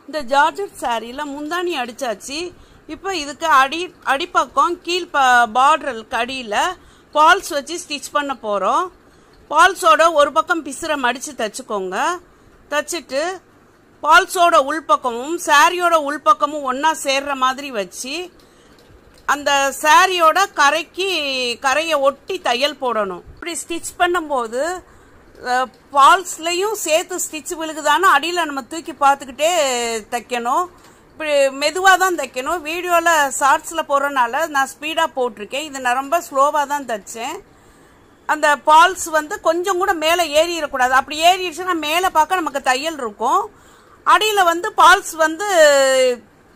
இந்த ஜார்ஜெட் சாரியில முந்தானி அடிச்சாச்சு. இப்போ இதுக்கு அடிப்பக்கம் கீழ் பார்டருக்கு அடியில் பால்ஸ் வச்சு ஸ்டிச் பண்ண போகிறோம். பால்ஸோட ஒரு பக்கம் பிசுரை மடித்து தைச்சிக்கோங்க. தைச்சிட்டு பால்ஸோட உள்பக்கமும் சாரியோட உள்பக்கமும் ஒன்றா சேர்ற மாதிரி வச்சு அந்த சாரியோட கரையை ஒட்டி தையல் போடணும். இப்படி ஸ்டிச் பண்ணும்போது பால்ஸ்லையும் சேர்த்து ஸ்டிச் விழுகுதான்னு அடியில் நம்ம தூக்கி பார்த்துக்கிட்டே தைக்கணும். இப்படி மெதுவாக தான் தைக்கணும். வீடியோவில் ஷார்ட்ஸில் போடுறதுனால நான் ஸ்பீடாக போட்டிருக்கேன். இது நான் ரொம்ப ஸ்லோவாக தான் தைச்சேன். அந்த பால்ஸ் கொஞ்சம் கூட மேலே ஏறிடக்கூடாது. அப்படி ஏறிடுச்சுன்னா மேலே பார்க்க நமக்கு தையல் இருக்கும். அடியில் பால்ஸ்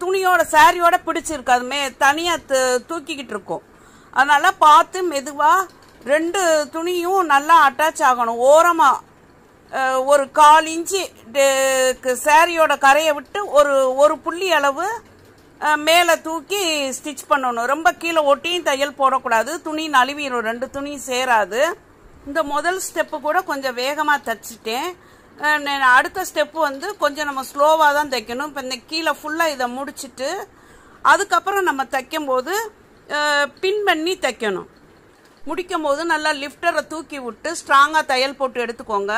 துணியோட சாரியோட பிடிச்சிருக்காது, தனியாக தூக்கிக்கிட்டு இருக்கும். அதனால் பார்த்து மெதுவாக ரெண்டு துணியும் நல்லா அட்டாச் ஆகணும். ஓரமாக ஒரு 1/4 இன்ச்சு சாரியோட கரையை விட்டு ஒரு புள்ளி அளவு மேலே தூக்கி ஸ்டிச் பண்ணணும். ரொம்ப கீழே ஒட்டியும் தையல் போடக்கூடாது, துணி நழுவிடும், ரெண்டு துணியும் சேராது. இந்த முதல் ஸ்டெப்பு கூட கொஞ்சம் வேகமாக தைச்சிட்டேன். அடுத்த ஸ்டெப்பு கொஞ்சம் நம்ம ஸ்லோவாக தான் தைக்கணும். இப்போ இந்த கீழே ஃபுல்லாக இதை முடிச்சுட்டு அதுக்கப்புறம் நம்ம தைக்கும்போது பின் பண்ணி தைக்கணும். முடிக்கும் போது நல்லா லிஃப்டரை தூக்கி விட்டு ஸ்ட்ராங்காக தையல் போட்டு எடுத்துக்கோங்க.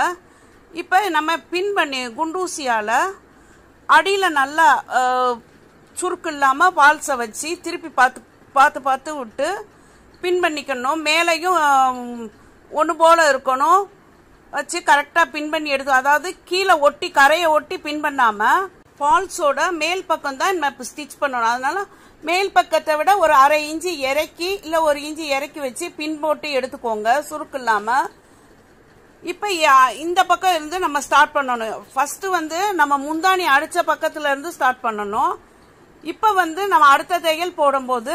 இப்போ நம்ம பின் பண்ணி குண்டூசியால் அடியில் நல்லா சுருக்கு இல்லாமல் பால்ஸை வச்சு திருப்பி பார்த்து விட்டு பின் பண்ணிக்கணும். மேலேயும் ஒன்று போல் இருக்கணும் வச்சு கரெக்டாக பின் பண்ணி எடுத்து, அதாவது கீழே ஒட்டி கரையை ஒட்டி பின் பண்ணாமல் பால்ஸோட மேல் பக்கம் தான் நம்ம ஸ்டிச் பண்ணணும். அதனால மேல் பக்கத்தை விட ஒரு 1/2 இன்ச்சு இறக்கி இல்லை 1 இன்ச்சு இறக்கி வச்சு பின் போட்டு எடுத்துக்கோங்க, சுருக்கு இல்லாமல். இப்போ இந்த பக்கம் இருந்து நம்ம ஸ்டார்ட் பண்ணணும். ஃபர்ஸ்ட் நம்ம முந்தானி அடிச்ச பக்கத்துல இருந்து ஸ்டார்ட் பண்ணணும். இப்போ நம்ம அடுத்த தையல் போடும்போது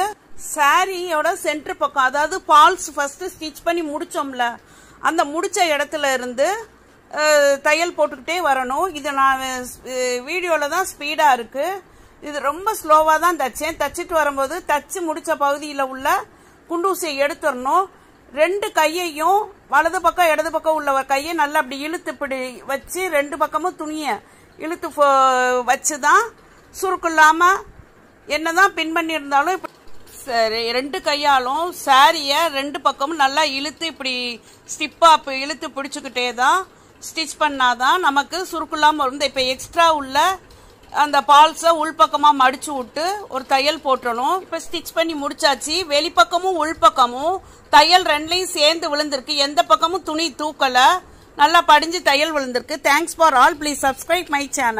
சாரியோட சென்டர் பக்கம், அதாவது பால்ஸ் ஃபர்ஸ்ட் ஸ்டிச் பண்ணி முடிச்சோம்ல, அந்த முடிச்ச இடத்துல இருந்து தையல் போட்டுக்கிட்டே வரணும். இது நான் வீடியோவில் தான் ஸ்பீடாக இருக்குது. இது ரொம்ப ஸ்லோவாக தான் தைச்சேன். தைச்சிட்டு வரும்போது தச்சு முடித்த பகுதியில் உள்ள குண்டூசியை எடுத்துடணும். ரெண்டு கையையும் வலது பக்கம் இடது பக்கம் உள்ள கையை நல்லா அப்படி இழுத்து இப்படி வச்சு ரெண்டு பக்கமும் துணியை இழுத்து வச்சு தான் சுருக்கு இல்லாமல் என்னதான் பின் பண்ணியிருந்தாலும் ரெண்டு கையாலும் சாரியை ரெண்டு பக்கமும் நல்லா இழுத்து இப்படி ஸ்டிப்பாக இழுத்து பிடிச்சிக்கிட்டே தான் ஸ்டிச் பண்ணாதான் நமக்கு சுருக்குள்ளாமல் வரும். இப்போ எக்ஸ்ட்ரா உள்ள அந்த பால்ஸை உள்பக்கமாக மடிச்சு விட்டு ஒரு தையல் போட்டணும். இப்போ ஸ்டிச் பண்ணி முடிச்சாச்சு. வெளிப்பக்கமும் உள்பக்கமும் தையல் ரெண்டுலையும் சேர்ந்து விழுந்திருக்கு. எந்த பக்கமும் துணி தூக்கலை, நல்லா படிஞ்சு தையல் விழுந்திருக்கு. Thanks for all. Please subscribe my channel.